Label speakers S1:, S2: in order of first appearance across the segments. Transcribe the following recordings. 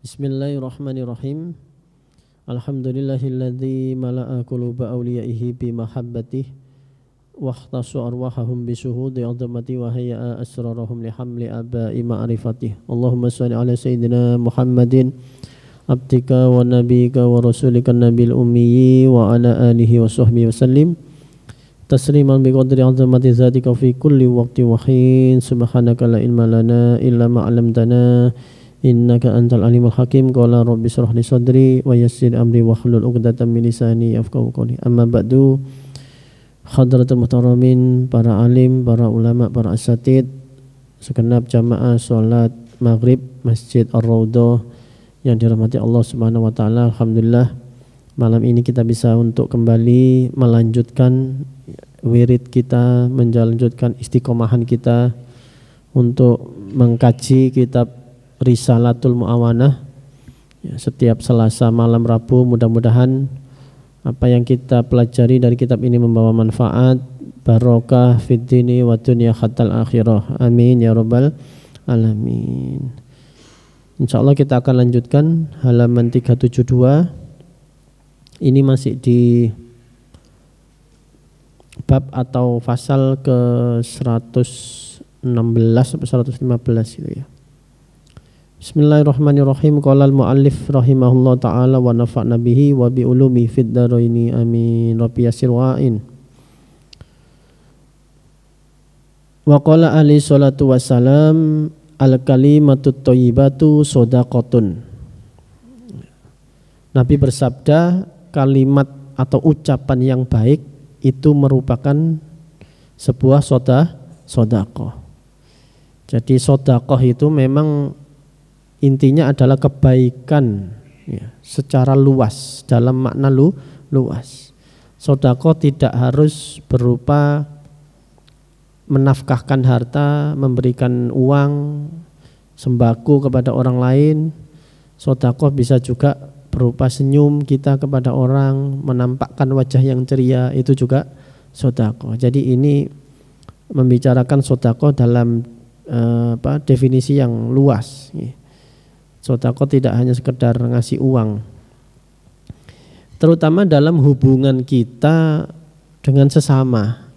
S1: Bismillahirrahmanirrahim. Alhamdulillahilladzi mala'a quluba awliyaihi bi mahabbatihi wa ikhtassu arwahahum bi syuhudi 'azamati wa hayya'a asrarahum li hamli aba'i ma'rifatihi. Allahumma shalli ala sayyidina Muhammadin abdika wa nabiyika wa rasulika nabil ummi wa ala alihi wa sahbihi wa sallim tasliman bi qadri 'azamati zatika fi kulli waqti wa hin. Subhanaka la ilma lana illa ma 'allamtana innaka antal alimul hakim. Qala rabbi shrah li sadri wa yassir amri wa hlul 'uqdatam min lisani yafqahu qawli. Amma ba'du. Hadratul muhtaramin, para alim, para ulama, para asatid, segenap jamaah salat maghrib Masjid Ar-Raudhah yang dirahmati Allah Subhanahu wa taala. Alhamdulillah malam ini kita bisa untuk kembali melanjutkan wirid kita, melanjutkan istiqomahan kita untuk mengkaji kitab Risalatul Mu'awanah ya, setiap Selasa malam Rabu. Mudah-mudahan apa yang kita pelajari dari kitab ini membawa manfaat, barokah fid dini wa dunya hatal akhirah. Amin ya rabbal alamin. Insyaallah kita akan lanjutkan halaman 372. Ini masih di bab atau pasal ke 116 atau 115 gitu ya. Bismillahirrahmanirrahim. Qala al-muallif rahimahullah ta'ala wa nafa'na bihi wa bi ulumi fid dharaini amin. Rabbi yassir wa'in. Wa qala alaihi salatu wassalam al-kalimatut thayyibatu shadaqatun. Nabi bersabda, kalimat atau ucapan yang baik itu merupakan sebuah sedekah. Jadi sedekah itu memang intinya adalah kebaikan ya, secara luas, dalam makna luas. Sedekah tidak harus berupa menafkahkan harta, memberikan uang, sembako kepada orang lain. Sedekah bisa juga berupa senyum kita kepada orang, menampakkan wajah yang ceria, itu juga sedekah. Jadi ini membicarakan sedekah dalam definisi yang luas ya. Sedekah tidak hanya sekedar ngasih uang, terutama dalam hubungan kita dengan sesama.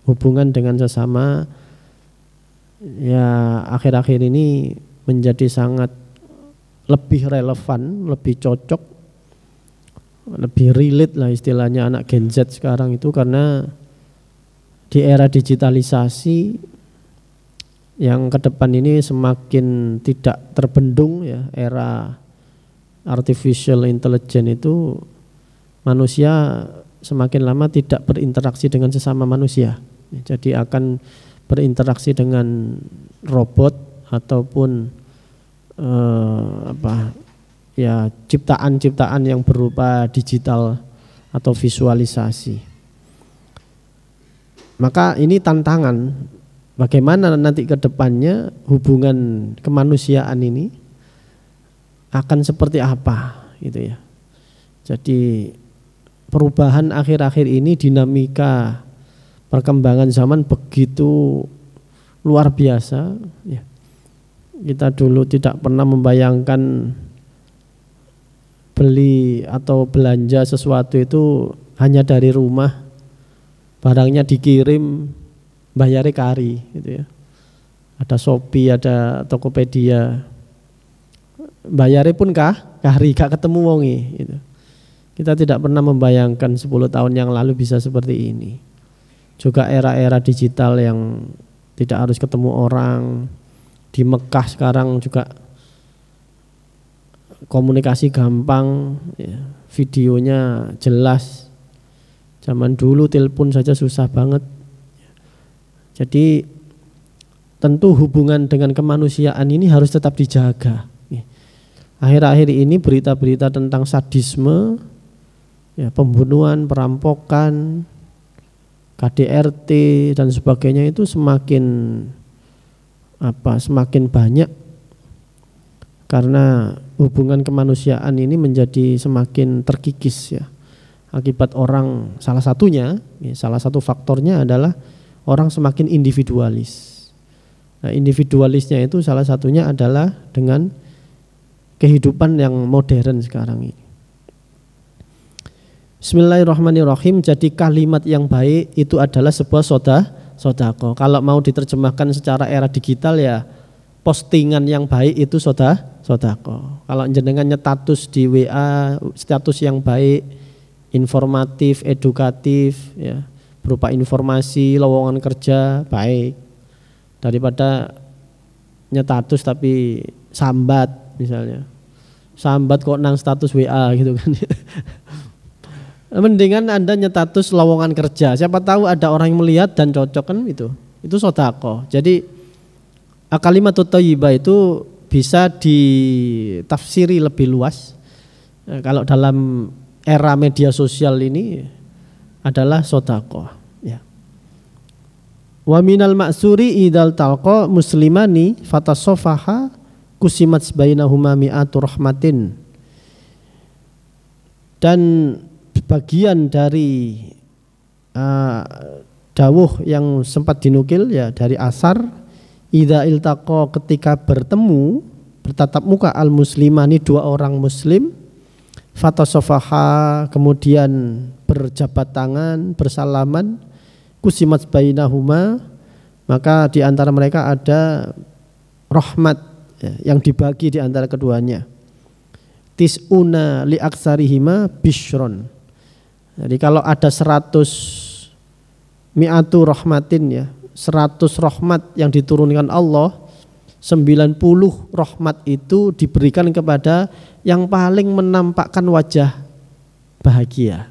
S1: Hubungan dengan sesama ya akhir-akhir ini menjadi sangat lebih relevan, lebih cocok, lebih relate lah istilahnya anak Gen Z sekarang itu, karena di era digitalisasi yang ke depan ini semakin tidak terbendung ya, era artificial intelligence itu manusia semakin lama tidak berinteraksi dengan sesama manusia. Jadi akan berinteraksi dengan robot ataupun ciptaan-ciptaan yang berupa digital atau visualisasi. Maka ini tantangan. Bagaimana nanti ke depannya hubungan kemanusiaan ini akan seperti apa gitu ya. Jadi perubahan akhir-akhir ini, dinamika perkembangan zaman begitu luar biasa ya. Kita dulu tidak pernah membayangkan beli atau belanja sesuatu itu hanya dari rumah, barangnya dikirim, bayarnya kari gitu ya. Ada Shopee, ada Tokopedia, bayarnya pun kari, gak ketemu wongi gitu. Kita tidak pernah membayangkan 10 tahun yang lalu bisa seperti ini. Juga era-era digital yang tidak harus ketemu orang. Di Mekah sekarang juga komunikasi gampang ya, videonya jelas. Zaman dulu telepon saja susah banget. Jadi tentu hubungan dengan kemanusiaan ini harus tetap dijaga. Akhir-akhir ini berita-berita tentang sadisme, ya, pembunuhan, perampokan, KDRT dan sebagainya itu semakin banyak, karena hubungan kemanusiaan ini menjadi semakin terkikis ya. Akibat orang, salah satu faktornya adalah orang semakin individualis. Nah, individualisnya itu salah satunya adalah dengan kehidupan yang modern sekarang ini. Bismillahirrahmanirrahim. Jadi kalimat yang baik itu adalah sebuah sodaqah. Kalau mau diterjemahkan secara era digital ya, postingan yang baik itu sodaqah. Kalau jenengan status di WA, status yang baik, informatif, edukatif, ya, berupa informasi, lowongan kerja, baik. Daripada nyetatus tapi sambat misalnya. Sambat kok nang status WA gitu kan. Mendingan Anda nyetatus lowongan kerja. Siapa tahu ada orang yang melihat dan cocok kan itu. Itu sodaqah. Jadi kalimatut thayyibah itu bisa ditafsiri lebih luas. Kalau dalam era media sosial ini adalah sodaqah. Ya. Wa minal ma'suri idal talqa muslimani fatasofaha kusimat bainahuma mi'atu rahmatin. Dan bagian dari dawuh yang sempat dinukil ya dari asar, idza iltaqa, ketika bertemu bertatap muka al muslimani, dua orang muslim, fatasofaha, kemudian berjabat tangan, bersalaman, kusimat bainahuma, maka di antara mereka ada rahmat ya, yang dibagi di antara keduanya. Tis'una li aksarihima bishron. Jadi kalau ada 100 mi'atu rahmatin ya, 100 rahmat yang diturunkan Allah, 90 rahmat itu diberikan kepada yang paling menampakkan wajah bahagia,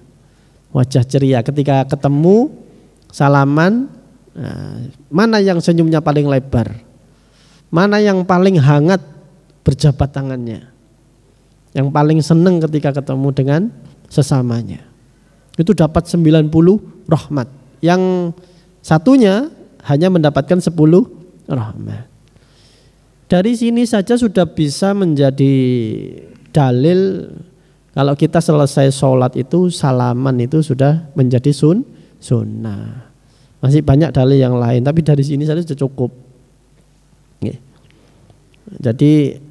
S1: wajah ceria ketika ketemu, salaman. Nah, mana yang senyumnya paling lebar, mana yang paling hangat berjabat tangannya, yang paling senang ketika ketemu dengan sesamanya. Itu dapat 90 rahmat. Yang satunya hanya mendapatkan 10 rahmat. Dari sini saja sudah bisa menjadi dalil kalau kita selesai sholat itu salaman itu sudah menjadi sunnah. Masih banyak dalil yang lain, tapi dari sini saja sudah cukup. Jadi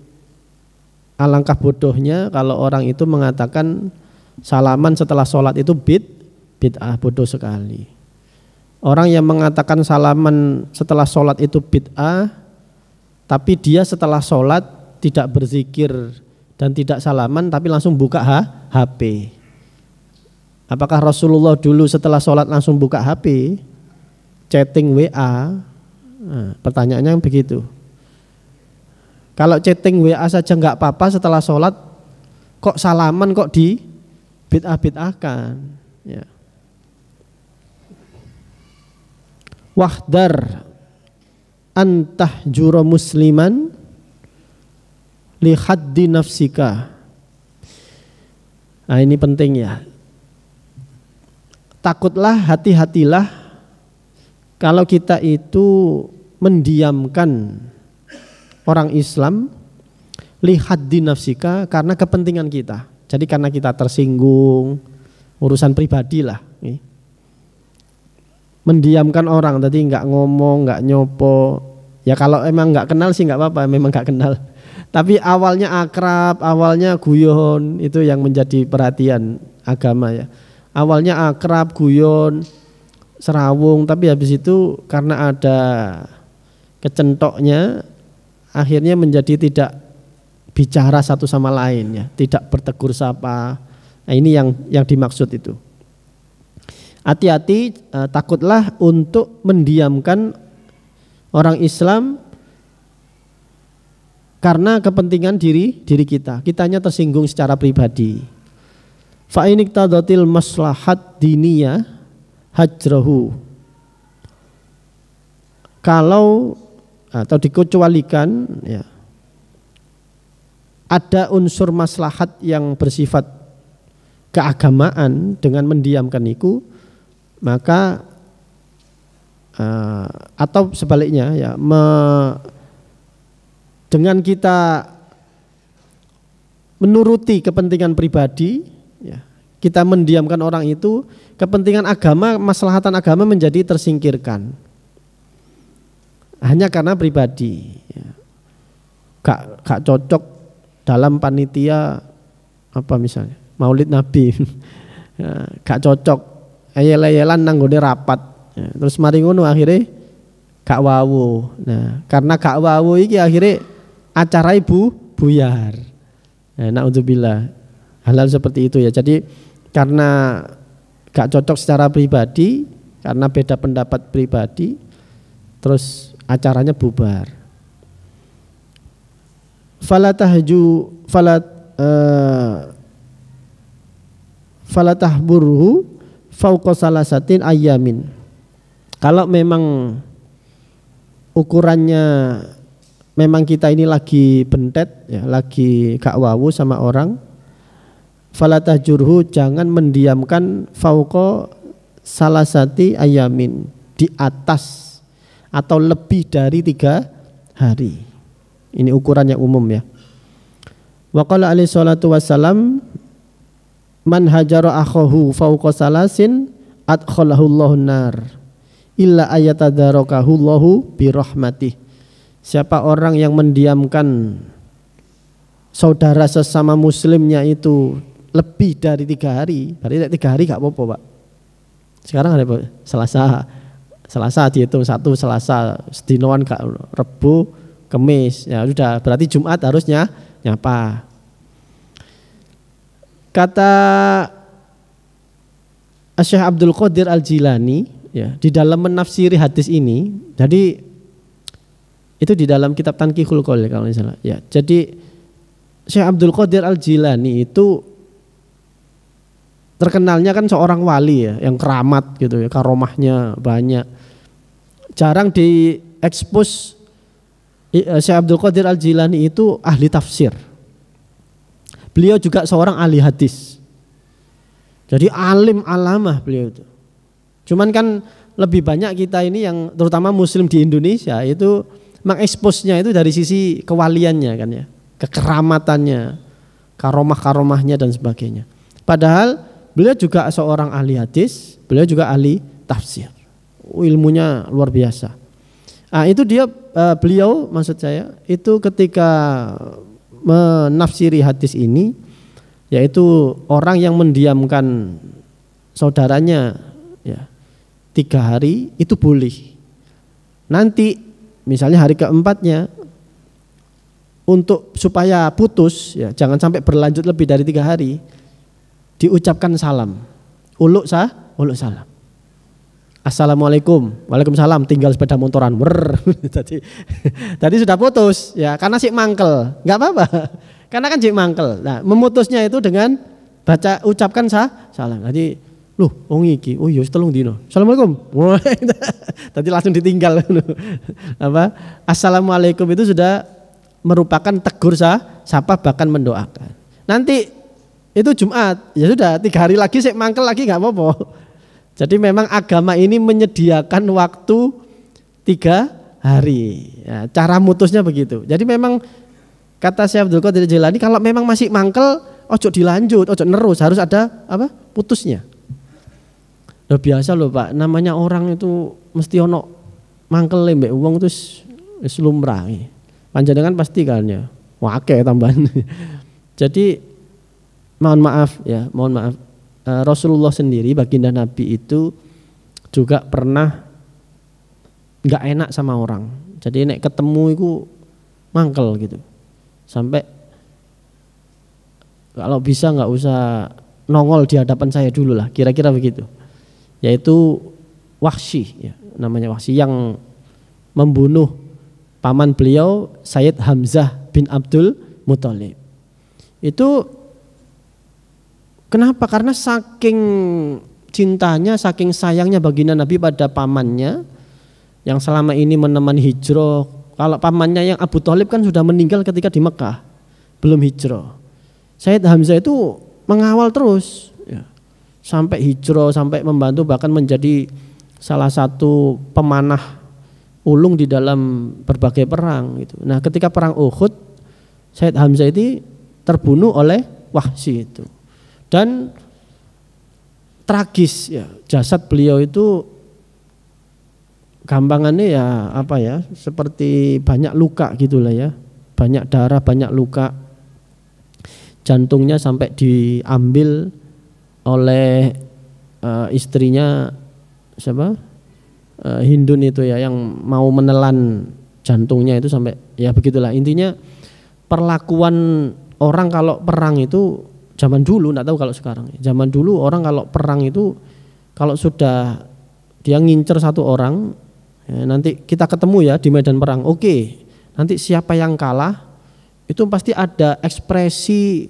S1: alangkah bodohnya kalau orang itu mengatakan salaman setelah sholat itu bid'ah, bodoh sekali. Orang yang mengatakan salaman setelah sholat itu bid'ah, tapi dia setelah sholat tidak berzikir dan tidak salaman, tapi langsung buka HP. Apakah Rasulullah dulu setelah sholat langsung buka HP, chatting WA? Nah, pertanyaannya begitu. Kalau chatting WA saja nggak apa-apa setelah sholat, kok salaman kok di bid'ah-bid'ahkan ya. Wahdar antah juro musliman li haddi nafsika. Nah ini penting ya. Takutlah, hati-hatilah kalau kita itu mendiamkan orang Islam li haddi nafsika karena kepentingan kita. Jadi karena kita tersinggung, urusan pribadi lah. Mendiamkan orang, tadi nggak ngomong, nggak nyopo. Ya kalau emang nggak kenal sih nggak apa-apa, memang nggak kenal. Tapi awalnya akrab, awalnya guyon, itu yang menjadi perhatian agama ya. Awalnya akrab, guyon, serawung, tapi habis itu karena ada kecentoknya, akhirnya menjadi tidak bicara satu sama lain ya, tidak bertegur sapa. Nah ini yang dimaksud itu. Hati-hati, takutlah untuk mendiamkan orang Islam karena kepentingan diri kita. Kitanya tersinggung secara pribadi. Fa in iqtadatil maslahat diniyah hajrahu. Kalau atau dikecualikan ya, ada unsur maslahat yang bersifat keagamaan dengan mendiamkan itu, maka atau sebaliknya ya, dengan kita menuruti kepentingan pribadi ya, kita mendiamkan orang itu, kepentingan agama, maslahatan agama menjadi tersingkirkan hanya karena pribadi ya. Gak cocok dalam panitia apa misalnya Maulid Nabi ya, gak cocok ayel-ayelan nang nggone rapat ya, terus mari ngono akhirnya gak wawu. Nah karena gak wawu iki akhirnya acara ibu buyar. Nah, naudzubillah hal-hal seperti itu ya. Jadi karena gak cocok secara pribadi, karena beda pendapat pribadi, terus acaranya bubar. Falatahburhu fauqa salasatin ayamin. Kalau memang ukurannya memang kita ini lagi bentet ya, lagi gak wawu sama orang, falatahjurhu jangan mendiamkan fauqa salasati ayamin, di atas atau lebih dari 3 hari. Ini ukuran yang umum ya. Wa qala alaihi salatu wassalam man hajara akhahu fauqa salasin adkhalahu Allahun nar illa ayatadarakahu Allahu bi rahmatih. Siapa orang yang mendiamkan saudara sesama muslimnya itu lebih dari 3 hari, berarti 3 hari gak apa-apa Pak. Sekarang ada Selasa dihitung 1 Selasa, sedinoan gak Rebu, Kemis, ya sudah berarti Jumat harusnya nyapa. Kata Syekh Abdul Qadir Al-Jilani ya, di dalam menafsiri hadis ini, jadi itu di dalam kitab Tanqihul Qaul kalau tidak salah. Ya, jadi Syekh Abdul Qadir Al-Jilani itu terkenalnya kan seorang wali ya, yang keramat gitu ya, karomahnya banyak. Jarang diekspos. Syekh Abdul Qadir Al-Jilani itu ahli tafsir. Beliau juga seorang ahli hadis. Jadi alim alamah beliau itu. Cuman kan lebih banyak kita ini yang terutama muslim di Indonesia itu mengeksposnya itu dari sisi kewaliannya kan ya, kekeramatannya, karomah-karomahnya dan sebagainya. Padahal beliau juga seorang ahli hadis, beliau juga ahli tafsir. Ilmunya luar biasa. Nah, itu dia beliau maksud saya itu ketika menafsiri hadis ini, yaitu orang yang mendiamkan saudaranya ya 3 hari itu boleh. Nanti misalnya hari keempatnya untuk supaya putus ya, jangan sampai berlanjut lebih dari 3 hari, diucapkan salam. Uluk salam. Assalamualaikum, waalaikumsalam, tinggal sepeda motoran. Tadi sudah putus ya, karena sik mangkel, nggak apa-apa. Karena kan sik mangkel. Nah, memutusnya itu dengan ucapkan salam. Jadi, loh, wong iki, oh iya telung dino. Assalamualaikum. Tadi langsung ditinggal. Apa? Assalamualaikum itu sudah merupakan tegur sapa bahkan mendoakan. Nanti itu Jumat, ya sudah 3 hari lagi sik mangkel lagi nggak apa-apa. Jadi memang agama ini menyediakan waktu 3 hari. Ya, cara mutusnya begitu. Jadi memang kata Syekh Abdul Qadir Jilani kalau memang masih mangkel, ojo dilanjut, ojo nerus, harus ada apa? Putusnya. Loh biasa loh Pak, namanya orang itu mesti ono mangkel mbek wong terus wis lumrah. Panjenengan pasti kan ya. Wake tambahan. Jadi mohon maaf. Rasulullah sendiri baginda Nabi itu juga pernah nggak enak sama orang. Jadi nek ketemu itu mangkel gitu. Sampai kalau bisa nggak usah nongol di hadapan saya dulu lah, kira-kira begitu. Yaitu Wahsy ya, namanya Wahsy yang membunuh paman beliau Sayyid Hamzah bin Abdul Muthalib. Itu kenapa? Karena saking cintanya, saking sayangnya baginda Nabi pada pamannya yang selama ini menemani hijrah. Kalau pamannya yang Abu Thalib kan sudah meninggal ketika di Mekah, belum hijrah. Sayyid Hamzah itu mengawal terus ya, sampai hijrah, sampai membantu bahkan menjadi salah satu pemanah ulung di dalam berbagai perang gitu. Nah, ketika perang Uhud, Sayyid Hamzah itu terbunuh oleh Wahsy itu. Dan tragis ya, jasad beliau itu gampangannya ya apa ya, seperti banyak luka gitulah ya, banyak darah, banyak luka. jantungnya sampai diambil oleh istrinya siapa? Hindun itu ya, yang mau menelan jantungnya itu sampai, ya begitulah intinya. Perlakuan orang kalau perang itu zaman dulu, enggak tahu kalau sekarang. Zaman dulu orang kalau perang itu kalau sudah dia ngincer satu orang, ya, nanti kita ketemu ya di medan perang. Oke, nanti siapa yang kalah itu pasti ada ekspresi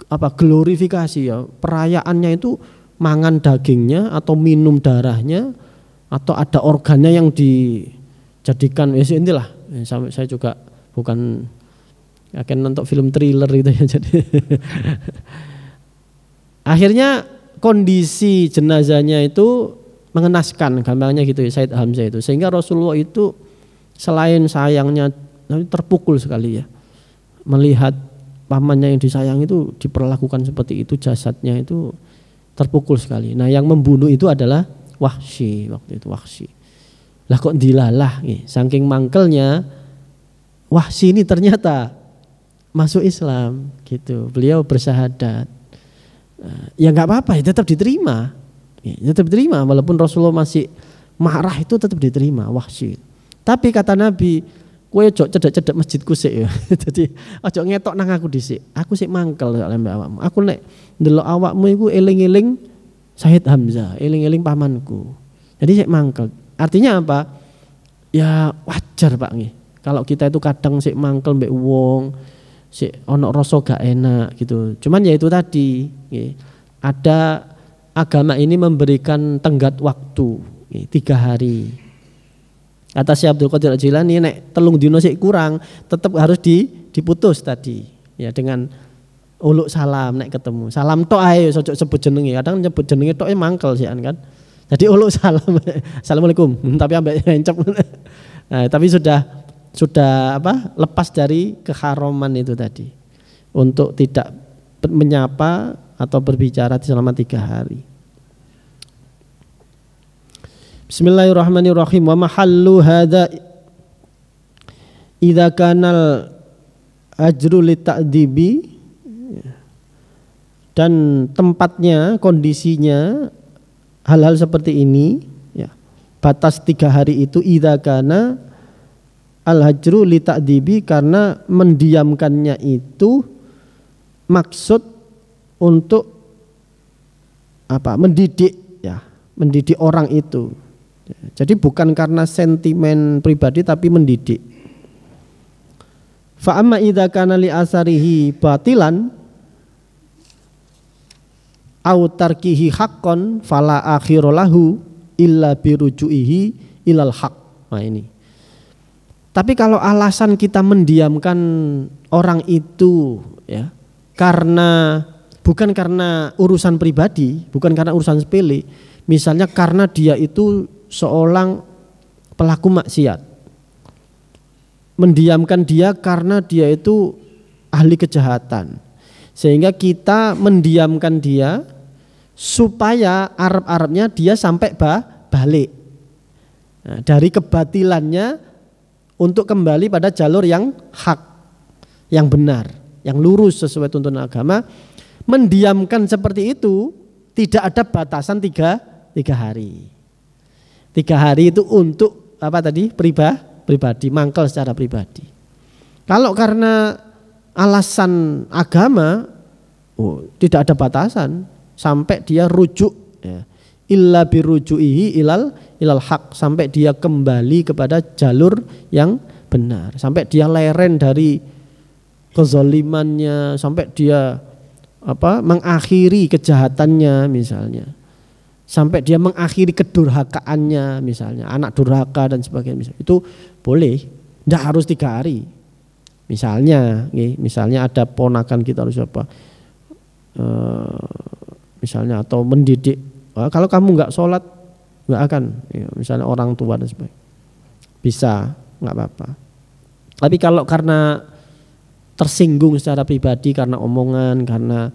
S1: glorifikasi ya. Perayaannya itu mangan dagingnya atau minum darahnya atau ada organnya yang dijadikan, ya inilah. Saya juga bukan akan nonton film thriller gitu ya. Jadi akhirnya kondisi jenazahnya itu mengenaskan, gampangnya gitu ya, Said Hamzah itu. Sehingga Rasulullah itu selain sayangnya terpukul sekali ya, melihat pamannya yang disayang itu diperlakukan seperti itu, jasadnya itu terpukul sekali. Nah, yang membunuh itu adalah Wahsy, waktu itu Wahsy. Lah kok dilalah nih, saking mangkelnya Wahsy ini ternyata masuk Islam gitu. Beliau bersyahadat. Ya nggak apa-apa, ya tetap diterima. Ya, tetap diterima walaupun Rasulullah masih marah, itu tetap diterima Wahsy. Tapi kata Nabi, kowe ojo cedek-cedek masjidku sik ya. Jadi ojo ngetok nang aku dhisik. Aku sik mangkel nek awakmu. Aku nek ndelok awakmu iku eling-eling Said Hamzah, eling-eling pamanku. Jadi sik mangkel. Artinya apa? Ya wajar Pak nggih. Kalau kita itu kadang sik mangkel mbek wong, sik ono rasa gak enak gitu. Cuman ya itu tadi, nggih. Ada agama ini memberikan tenggat waktu, nggih, 3 hari. Kata Syekh Abdul Qadir Al-Jilani, nek 3 dino sik kurang, tetap harus diputus tadi. Ya dengan uluk salam nek ketemu. Salam tok ae, ojo sebut jenenge. Kadang nyebut jenenge tok mangkel sih kan. Jadi uluk salam. Assalamualaikum. Tapi ambek encep. Nah, tapi sudah lepas dari keharuman itu tadi. Untuk tidak menyapa atau berbicara selama 3 hari. Bismillahirrahmanirrahim. Wa mahallu hadza idza kanal ajru lita'dibi, dan tempatnya, kondisinya hal-hal seperti ini ya. Batas 3 hari itu idza kana al-hajru lita'dibi, karena mendiamkannya itu maksud untuk mendidik ya, mendidik orang itu. Jadi bukan karena sentimen pribadi tapi mendidik. Fa amma idza kana li asarihi batilan au tarkihi haqqan fala akhiralahu illa birujuihi ilal haq. Nah ini. Tapi kalau alasan kita mendiamkan orang itu ya, bukan karena urusan pribadi, bukan karena urusan sepele. Misalnya karena dia itu seorang pelaku maksiat. Mendiamkan dia karena dia itu ahli kejahatan. Sehingga kita mendiamkan dia supaya Arab-Arabnya dia sampai balik. Nah, dari kebatilannya untuk kembali pada jalur yang hak, yang benar, yang lurus sesuai tuntunan agama. Mendiamkan seperti itu tidak ada batasan 3 hari. 3 hari itu untuk pribadi, mangkel secara pribadi. Kalau karena alasan agama, tidak ada batasan sampai dia rujuk ya. Illa birujuihi ilal haq, sampai dia kembali kepada jalur yang benar, sampai dia leren dari kezalimannya, sampai dia mengakhiri kejahatannya misalnya, sampai dia mengakhiri kedurhakaannya misalnya, anak durhaka dan sebagainya misalnya. Itu boleh, tidak harus 3 hari. Misalnya ada ponakan kita harus misalnya, atau mendidik, kalau kamu nggak sholat nggak akan, ya, misalnya orang tua dan sebagainya, bisa, nggak apa-apa. Tapi kalau karena tersinggung secara pribadi, karena omongan, karena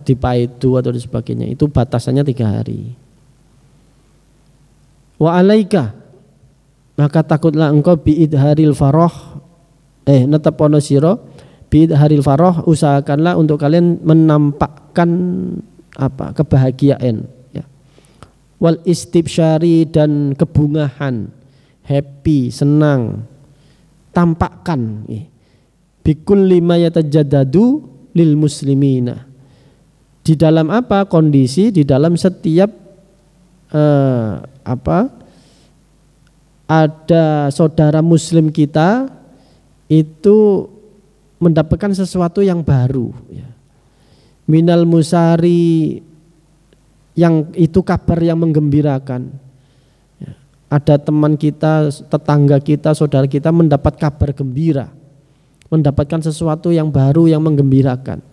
S1: dipaidu atau sebagainya, itu batasannya 3 hari. Wa alaika, maka takutlah engkau biidharil farah, netapono sira Bidharil farah, usahakanlah untuk kalian menampakkan kebahagiaan ya. Wal istibsyari, dan kebungahan, happy, senang, tampakkan bikulli ma yatajaddadu lil muslimina. Di dalam kondisi di dalam setiap ada saudara muslim kita itu mendapatkan sesuatu yang baru ya. Minal musari, yang itu kabar yang menggembirakan ya. Ada teman kita, tetangga kita, saudara kita mendapat kabar gembira, mendapatkan sesuatu yang baru yang menggembirakan.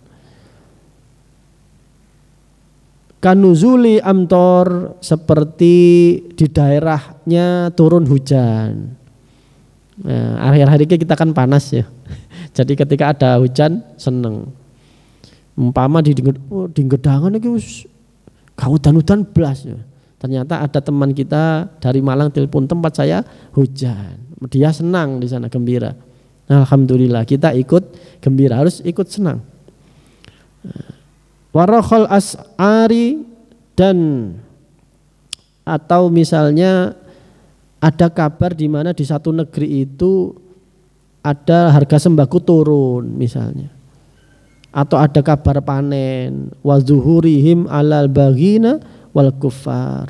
S1: Kanuzuli amtor, seperti di daerahnya turun hujan. Nah, akhir-akhir ini kita kan panas ya. Jadi ketika ada hujan seneng. Umpama di Gedangan itu gak udan-udan blas ya. Ternyata ada teman kita dari Malang telepon tempat saya hujan. Dia senang di sana, gembira. Alhamdulillah, kita ikut gembira, harus ikut senang. Warakhal as'ari, dan atau misalnya ada kabar di mana di satu negeri itu ada harga sembako turun misalnya, atau ada kabar panen, wa zuhurihim alal baghina wal kuffar,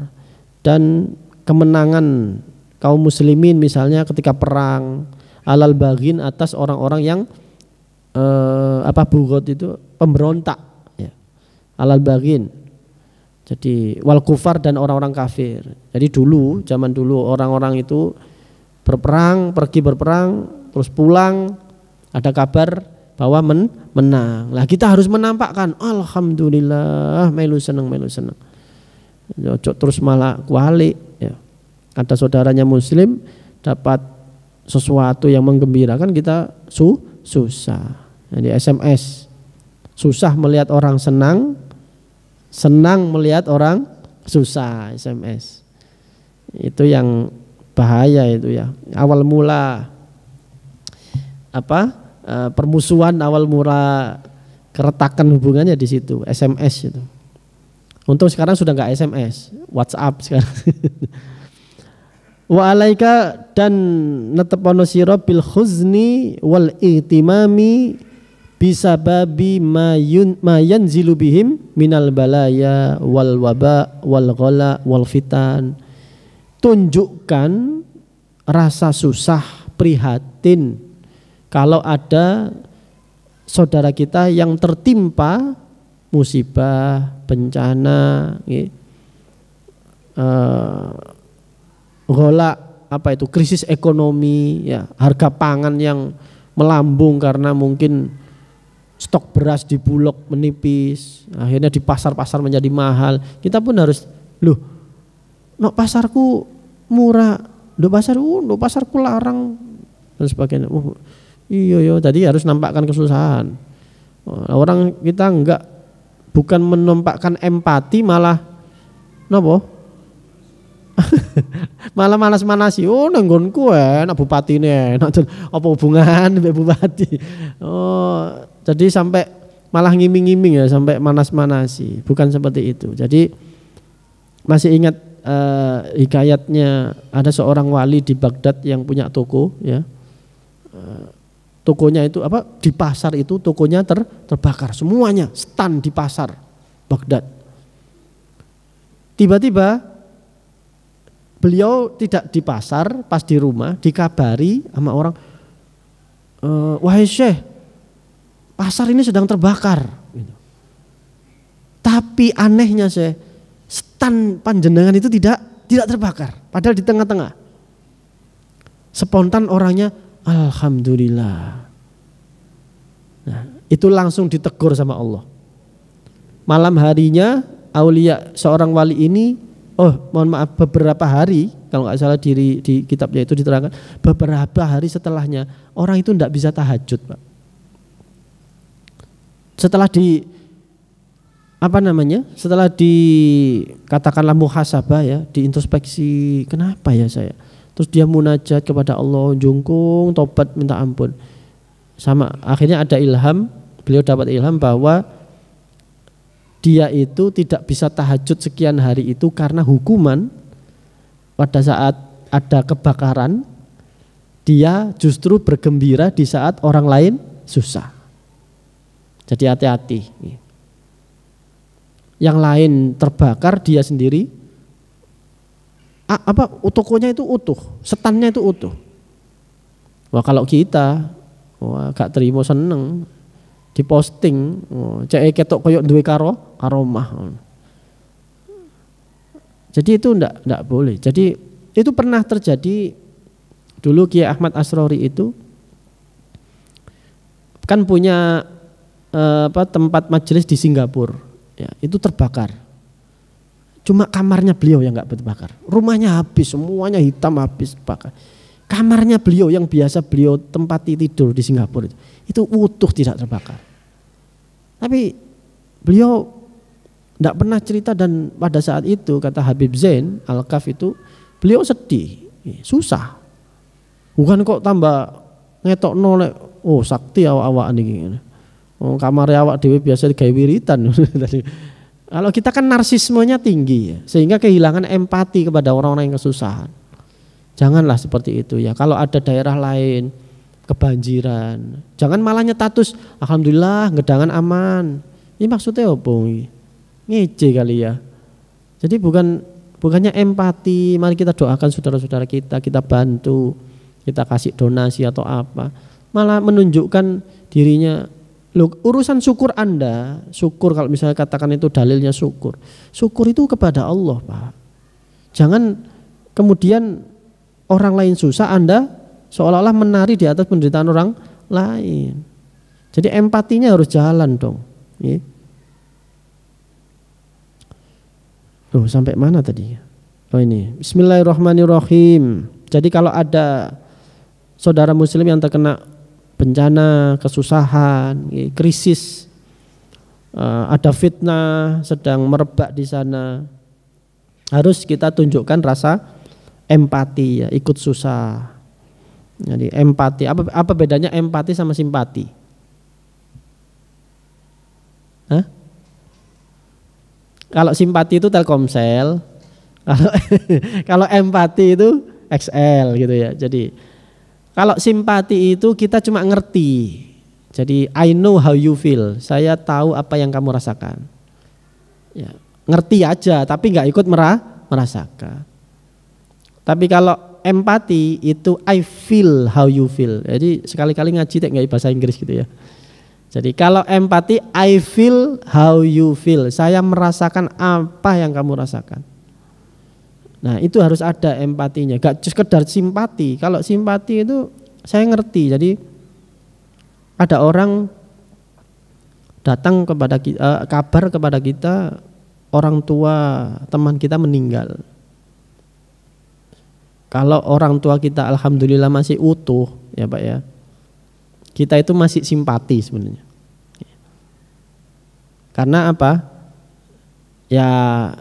S1: dan kemenangan kaum muslimin misalnya ketika perang, alal baghin, atas orang-orang yang bughot itu pemberontak ya. Alal baghin, jadi wal kufar, dan orang-orang kafir. Jadi dulu, zaman dulu orang-orang itu pergi berperang, terus pulang ada kabar bahwa menang. Lah kita harus menampakkan alhamdulillah, melu seneng. Terus malah kuali ya. Ada saudaranya muslim dapat sesuatu yang menggembirakan, kita susah. Jadi SMS. Susah melihat orang senang, senang melihat orang susah, SMS. Itu yang bahaya itu ya. Awal mula permusuhan, awal mula keretakan hubungannya di situ, SMS itu. Untung sekarang sudah enggak SMS, WhatsApp sekarang. Wa alaika, dan netepono sira bil khuzni wal ihtimami bisababi ma yanzilu bihim minal balaya wal waba wal ghala wal fitan. Tunjukkan rasa susah, prihatin kalau ada saudara kita yang tertimpa musibah, bencana, ghala, krisis ekonomi ya, harga pangan yang melambung karena mungkin stok beras di Bulog menipis, akhirnya di pasar-pasar menjadi mahal. Kita pun harus, pasarku murah, pasarku larang dan sebagainya. Iya, tadi harus nampakkan kesusahan. Orang kita bukan menampakkan empati, malah malah manas-manasi. Nenggonku enak bupatine, enak. Apa hubungan mbek bupati? Jadi sampai malah ngiming-ngiming ya, sampai manas-manasi. Bukan seperti itu. Jadi masih ingat hikayatnya, ada seorang wali di Baghdad yang punya toko ya. Tokonya itu di pasar itu tokonya terbakar semuanya, stand di pasar Baghdad. Tiba-tiba beliau tidak di pasar, pas di rumah dikabari sama orang, wahai Syekh, pasar ini sedang terbakar. Tapi anehnya Syekh, stand panjenengan itu tidak terbakar, padahal di tengah-tengah. Spontan orangnya, alhamdulillah. Nah, itu langsung ditegur sama Allah. Malam harinya aulia seorang wali ini, beberapa hari, kalau nggak salah di kitabnya itu diterangkan, beberapa hari setelahnya orang itu tidak bisa tahajud, Pak. Setelah setelah katakanlah muhasabah ya, diintrospeksi, kenapa ya saya? Terus dia munajat kepada Allah, jungkung, tobat, minta ampun. Sama akhirnya ada ilham, beliau dapat ilham bahwa dia itu tidak bisa tahajud sekian hari itu karena hukuman pada saat ada kebakaran, dia justru bergembira di saat orang lain susah. Jadi hati-hati. Yang lain terbakar, dia sendiri tokonya itu utuh, setannya itu utuh. Wah kalau kita, wah gak terima seneng, diposting, cek ketok koyok duwe karomah. Jadi itu ndak boleh. Jadi itu pernah terjadi dulu. Kiai Ahmad Asrori itu kan punya tempat majelis di Singapura, ya, itu terbakar. Cuma kamarnya beliau yang nggak terbakar. Rumahnya habis, semuanya hitam habis bakar. Kamarnya beliau yang biasa beliau tempati tidur di Singapura itu utuh tidak terbakar. Tapi beliau tidak pernah cerita, dan pada saat itu kata Habib Zain Al-Kaf itu beliau sedih, susah. Bukan kok tambah ngetok nolek, oh sakti awak-awak ini. Oh, kamar awak dewe biasa digawe wiritan. Kalau kita kan narsismenya tinggi ya, sehingga kehilangan empati kepada orang-orang yang kesusahan. Janganlah seperti itu ya. Kalau ada daerah lain kebanjiran, jangan malah nyetatus alhamdulillah gedangan aman. Ini maksudnya apa? Ngece kali ya. Jadi bukannya empati, mari kita doakan saudara-saudara kita bantu, kita kasih donasi atau apa. Malah menunjukkan dirinya, loh, urusan syukur Anda, syukur kalau misalnya katakan itu dalilnya syukur. Syukur itu kepada Allah, Pak. Jangan kemudian orang lain susah, Anda seolah-olah menari di atas penderitaan orang lain. Jadi empatinya harus jalan dong. Ya. Loh, sampai mana tadi? Oh ini, Bismillahirrahmanirrahim. Jadi kalau ada saudara muslim yang terkena bencana, kesusahan, krisis, ada fitnah sedang merebak di sana, harus kita tunjukkan rasa empati ya, ikut susah. Jadi empati, apa bedanya empati sama simpati? Hah? Kalau simpati itu Telkomsel, kalau empati itu XL gitu ya. Jadi kalau simpati itu kita cuma ngerti. Jadi I know how you feel. Saya tahu apa yang kamu rasakan. Ya, ngerti aja, tapi nggak ikut merasakan. Tapi kalau empati itu I feel how you feel. Jadi sekali-kali ngaji nggak bahasa Inggris gitu ya. Jadi kalau empati I feel how you feel. Saya merasakan apa yang kamu rasakan. Nah itu harus ada empatinya, gak sekedar simpati. Kalau simpati itu saya ngerti. Jadi ada orang datang kepada kita, kabar kepada kita, orang tua teman kita meninggal. Kalau orang tua kita alhamdulillah masih utuh ya Pak ya, kita itu masih simpati sebenarnya. Karena apa? Ya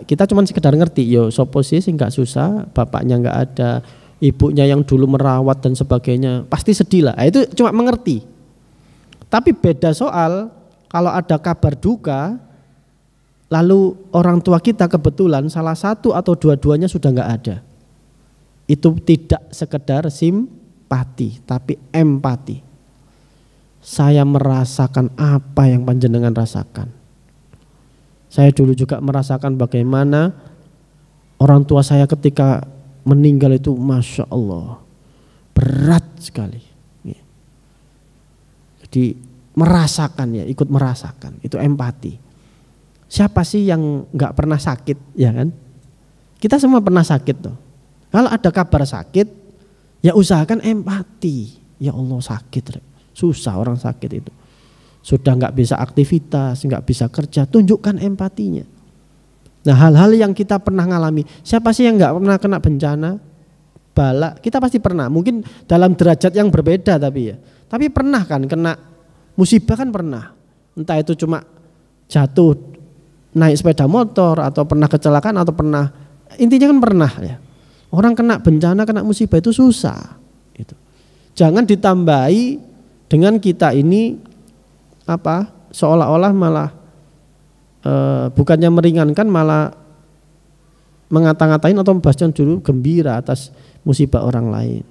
S1: kita cuma sekedar ngerti, yo sopo sih nggak susah, bapaknya nggak ada, ibunya yang dulu merawat dan sebagainya, pasti sedih lah. Nah, itu cuma mengerti. Tapi beda soal kalau ada kabar duka, lalu orang tua kita kebetulan salah satu atau dua-duanya sudah nggak ada. Itu tidak sekedar simpati, tapi empati. Saya merasakan apa yang panjenengan rasakan. Saya dulu juga merasakan bagaimana orang tua saya ketika meninggal itu, Masya Allah, berat sekali. Jadi merasakan ya, ikut merasakan, itu empati. Siapa sih yang nggak pernah sakit, ya kan? Kita semua pernah sakit tuh. Kalau ada kabar sakit, ya usahakan empati. Ya Allah sakit, susah orang sakit itu. Sudah nggak bisa aktivitas, nggak bisa kerja, tunjukkan empatinya. Nah hal-hal yang kita pernah ngalami, siapa sih yang nggak pernah kena bencana, bala? Kita pasti pernah, mungkin dalam derajat yang berbeda tapi ya. Tapi pernah kan kena musibah kan pernah. Entah itu cuma jatuh naik sepeda motor atau pernah kecelakaan atau pernah, intinya kan pernah ya. Orang kena bencana, kena musibah itu susah. Gitu. Jangan ditambahi dengan kita ini seolah-olah malah bukannya meringankan, malah mengata-ngatain atau membahasnya dulu gembira atas musibah orang lain.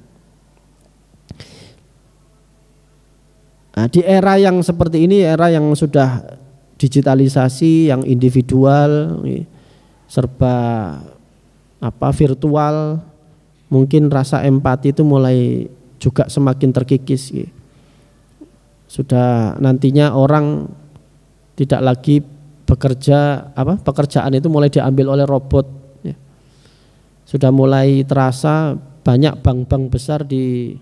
S1: Nah, di era yang seperti ini, era yang sudah digitalisasi, yang individual, serba virtual, mungkin rasa empati itu mulai juga semakin terkikis. Sudah nantinya orang tidak lagi bekerja, pekerjaan itu mulai diambil oleh robot. Sudah mulai terasa banyak bank-bank besar di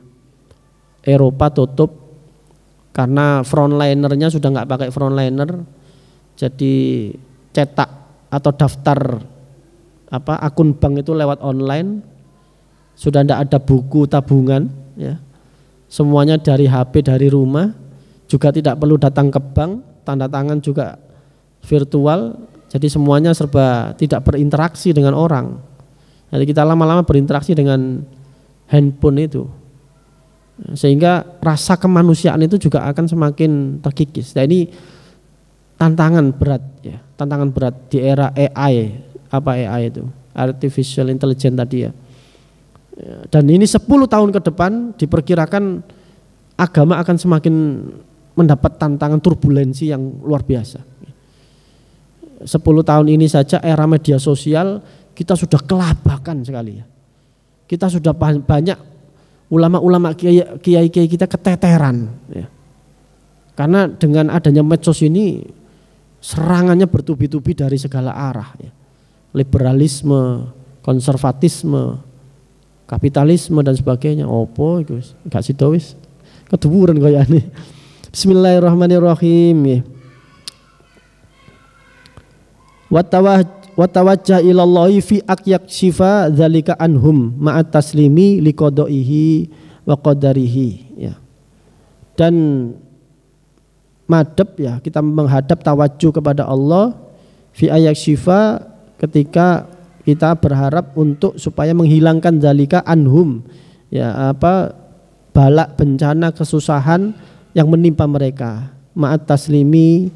S1: Eropa tutup karena frontlinernya sudah nggak pakai frontliner, jadi cetak atau daftar akun bank itu lewat online, sudah tidak ada buku tabungan, ya. Semuanya dari HP, dari rumah, juga tidak perlu datang ke bank, tanda tangan juga virtual, jadi semuanya serba tidak berinteraksi dengan orang. Jadi kita lama-lama berinteraksi dengan handphone itu, sehingga rasa kemanusiaan itu juga akan semakin terkikis. Nah, ini tantangan berat, ya, tantangan berat di era AI. Apa AI itu? Artificial Intelligence tadi, ya. Dan ini 10 tahun ke depan diperkirakan agama akan semakin mendapat tantangan turbulensi yang luar biasa. 10 tahun ini saja era media sosial kita sudah kelabakan sekali, ya. Kita sudah banyak ulama-ulama, kiai-kiai kita keteteran, ya. Karena dengan adanya medsos ini serangannya bertubi-tubi dari segala arah, ya. Liberalisme, konservatisme, kapitalisme dan sebagainya. Opo iku gak sida wis keduwuran kayane. Bismillahirrahmanirrahim, ya. Wa tawajjah ilallahi fi aqyak syifa dzalika anhum ma'at taslimi liqadaihi wa qadarihi, ya. Dan madhab, ya, kita menghadap tawajuh kepada Allah fi ayak syifa, ketika kita berharap untuk supaya menghilangkan dzalika anhum, ya, balak, bencana, kesusahan yang menimpa mereka, ma'at taslimi,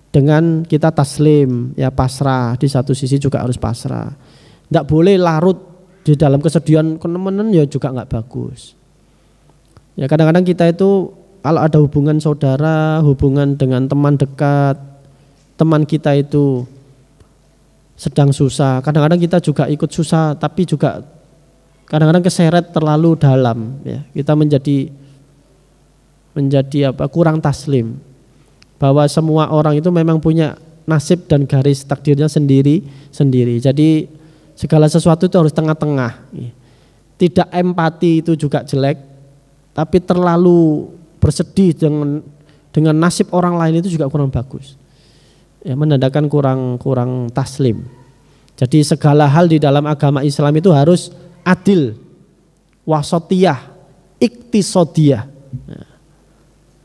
S1: dengan kita taslim, ya, pasrah. Di satu sisi juga harus pasrah, tidak boleh larut di dalam kesedihan kenemenen, ya juga nggak bagus. Ya, kadang-kadang kita itu kalau ada hubungan saudara, hubungan dengan teman dekat, teman kita itu sedang susah, kadang-kadang kita juga ikut susah, tapi juga kadang-kadang keseret terlalu dalam, ya. Kita menjadi kurang taslim, bahwa semua orang itu memang punya nasib dan garis takdirnya sendiri-sendiri. Jadi segala sesuatu itu harus tengah-tengah. Tidak empati itu juga jelek, tapi terlalu bersedih dengan nasib orang lain itu juga kurang bagus, ya, menandakan kurang taslim. Jadi segala hal di dalam agama Islam itu harus adil, wasatiyah, iktisodiyah. Nah,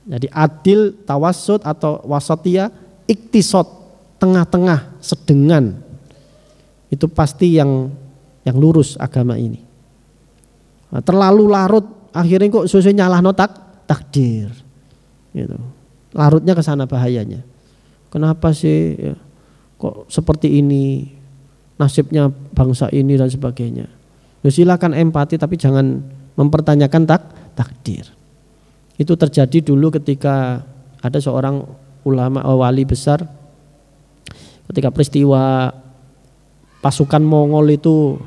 S1: jadi adil, tawassut atau wasatiyah, iktisod, tengah-tengah, sedengan. Itu pasti yang lurus agama ini. Nah, terlalu larut akhirnya kok sesuai nyalahno takdir. Gitu. Larutnya ke sana bahayanya. Kenapa sih, ya, kok seperti ini nasibnya bangsa ini dan sebagainya. Ya, silakan empati, tapi jangan mempertanyakan takdir. Itu terjadi dulu ketika ada seorang ulama wali besar, ketika peristiwa pasukan Mongol itu,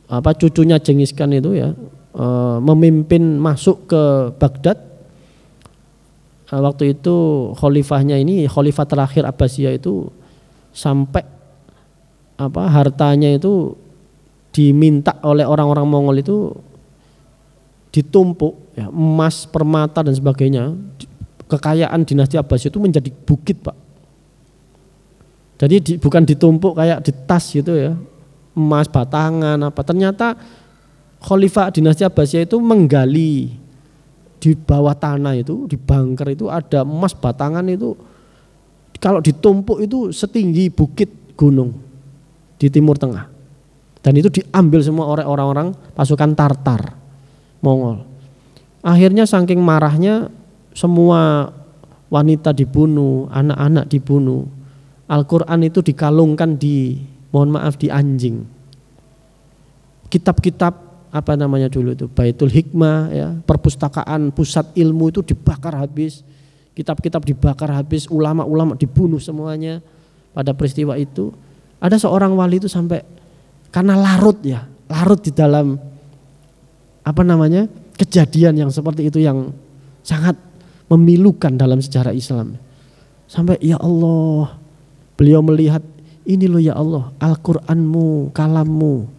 S1: cucunya Genghis Khan itu, ya, memimpin masuk ke Baghdad. Waktu itu khalifahnya ini, khalifah terakhir Abbasiyah itu, sampai hartanya itu diminta oleh orang-orang Mongol itu ditumpuk, ya, emas, permata dan sebagainya. Kekayaan dinasti Abbasiyah itu menjadi bukit, Pak. Jadi bukan ditumpuk kayak di tas gitu, ya, emas batangan apa. Ternyata khalifah dinasti Abbasiyah itu menggali di bawah tanah itu, di bunker itu ada emas batangan itu, kalau ditumpuk itu setinggi bukit gunung di Timur Tengah. Dan itu diambil semua oleh orang-orang pasukan Tartar Mongol. Akhirnya saking marahnya semua wanita dibunuh, anak-anak dibunuh. Al-Quran itu dikalungkan di, mohon maaf, di anjing. Kitab-kitab apa namanya dulu itu, Baitul Hikmah ya, perpustakaan pusat ilmu itu dibakar habis. Kitab-kitab dibakar habis, ulama-ulama dibunuh semuanya pada peristiwa itu. Ada seorang wali itu sampai karena larut di dalam apa namanya kejadian yang seperti itu yang sangat memilukan dalam sejarah Islam. Sampai ya Allah, beliau melihat ini loh ya Allah, Al-Qur'anmu, kalammu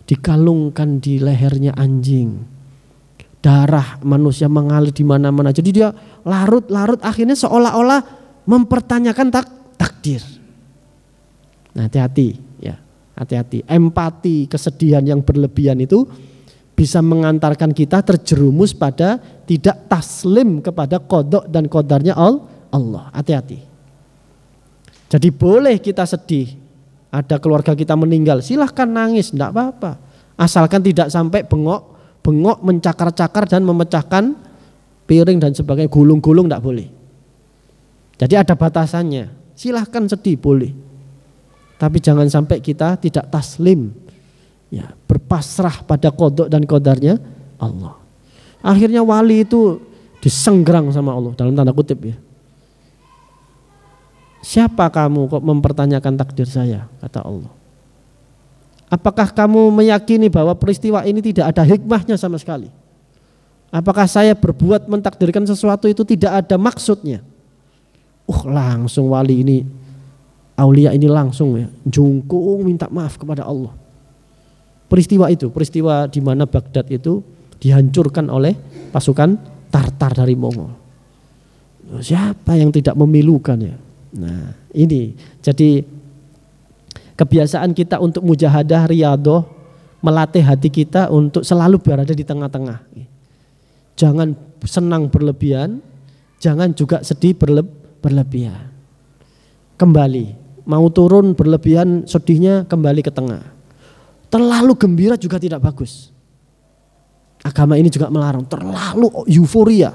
S1: dikalungkan di lehernya anjing. Darah manusia mengalir di mana-mana. Jadi dia larut akhirnya seolah-olah mempertanyakan takdir. Nah, hati-hati ya, hati-hati. Empati, kesedihan yang berlebihan itu bisa mengantarkan kita terjerumus pada tidak taslim kepada qada dan qadarnya Allah. Hati-hati. Jadi boleh kita sedih, ada keluarga kita meninggal, silahkan nangis, enggak apa-apa. Asalkan tidak sampai bengok, mencakar-cakar dan memecahkan piring dan sebagainya, gulung-gulung enggak boleh. Jadi ada batasannya, silahkan sedih boleh. Tapi jangan sampai kita tidak taslim, ya, berpasrah pada qada dan qadarnya Allah. Akhirnya wali itu disenggerang sama Allah dalam tanda kutip ya. Siapa kamu kok mempertanyakan takdir saya, kata Allah. Apakah kamu meyakini bahwa peristiwa ini tidak ada hikmahnya sama sekali? Apakah saya berbuat mentakdirkan sesuatu itu tidak ada maksudnya? Langsung wali ini, aulia ini langsung ya, jungkung minta maaf kepada Allah. Peristiwa di mana Baghdad itu dihancurkan oleh pasukan Tartar dari Mongol. Siapa yang tidak memilukan ya? Nah ini jadi kebiasaan kita untuk mujahadah riyadhah, melatih hati kita untuk selalu berada di tengah-tengah. Jangan senang berlebihan, jangan juga sedih berlebihan. Kembali, mau turun berlebihan sedihnya, kembali ke tengah. Terlalu gembira juga tidak bagus. Agama ini juga melarang terlalu euforia.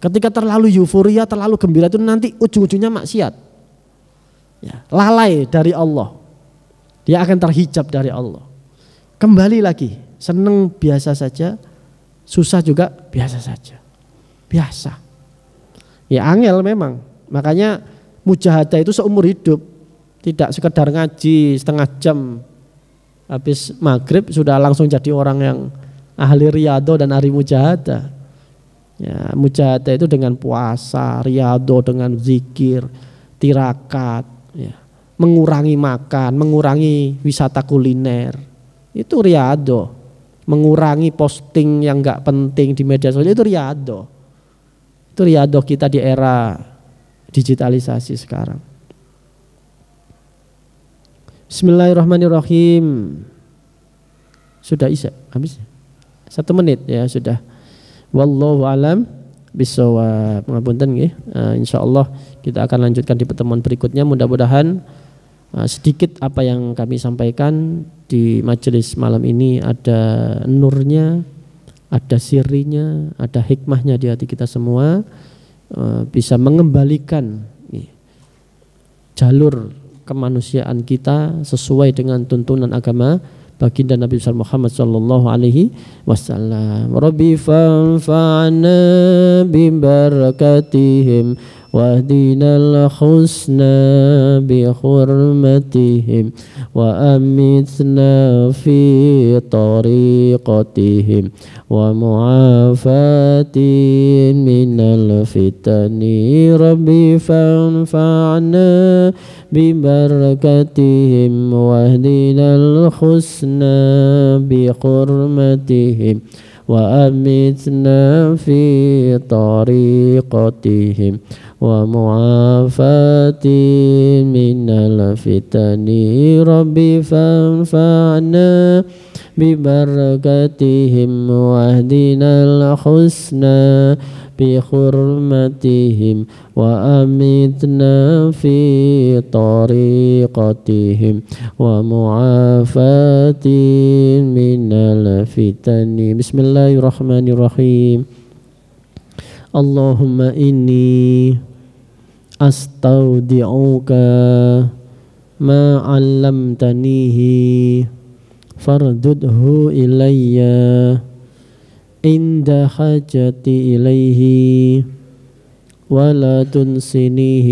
S1: Ketika terlalu euforia, terlalu gembira itu nanti ujung-ujungnya maksiat. Ya, lalai dari Allah. Dia akan terhijab dari Allah. Kembali lagi, seneng biasa saja, susah juga biasa saja. Biasa. Ya angel memang. Makanya mujahadah itu seumur hidup. Tidak sekedar ngaji setengah jam. Habis maghrib sudah langsung jadi orang yang ahli riyadhah dan ahli mujahadah. Ya, mujahadah itu dengan puasa, riyadhah dengan zikir, tirakat, ya, mengurangi makan, mengurangi wisata kuliner. Itu riyadhah. Mengurangi posting yang enggak penting di media sosial itu riyadhah. Itu riyadhah kita di era digitalisasi sekarang. Bismillahirrahmanirrahim. Sudah isya habis? 1 menit ya sudah. Wallahu alam bisawab. Ngapunten nggih. Insyaallah kita akan lanjutkan di pertemuan berikutnya. Mudah-mudahan sedikit apa yang kami sampaikan di majelis malam ini ada nurnya, ada sirinya, ada hikmahnya di hati kita semua, bisa mengembalikan jalur kemanusiaan kita sesuai dengan tuntunan agama baginda Nabi Muhammad sallallahu alaihi wasallam. Rabbi fanfa'na bi barakatihim wahdinal husna bi hurmatihim wa amitna fi tariqatihim wa mu'afatin minal fitani. Rabbi fanfa'na bi barakatihim wahdinal husna bi hurmatihim wa amitna fi tariqatihim wa mu'afatin minal fitani. Rabbi fanfa'na bi barakatihim wahdinal husna بحرمتهم وأمتنا في طريقتهم ومعافاة من الفتن. بسم الله الرحمن الرحيم. اللهم إني أستودعك ما علمتنيه فاردده إلي عند حاجتي إليه ولا تنسنيه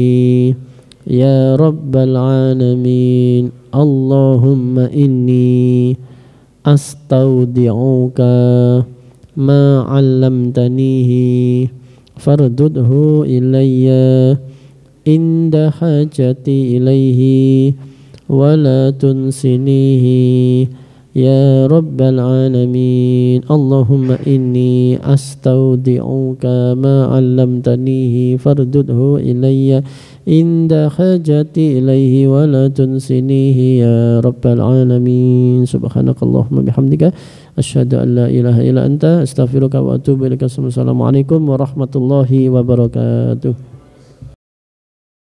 S1: يا رب العالمين. اللهم إني أستودعك ما علمتنيه فاردده إلي عند حاجتي إليه ولا تنسنيه يا رب العالمين. اللهم إني أستودعك ما علمتنيه فاردده إلي عند حاجتي إليه ولا تنسنيه يا رب العالمين. سبحانك اللهم بحمدك أشهد أن لا إله إلا أنت أستغفرك وأتوب إليك. السلام عليكم ورحمة الله وبركاته.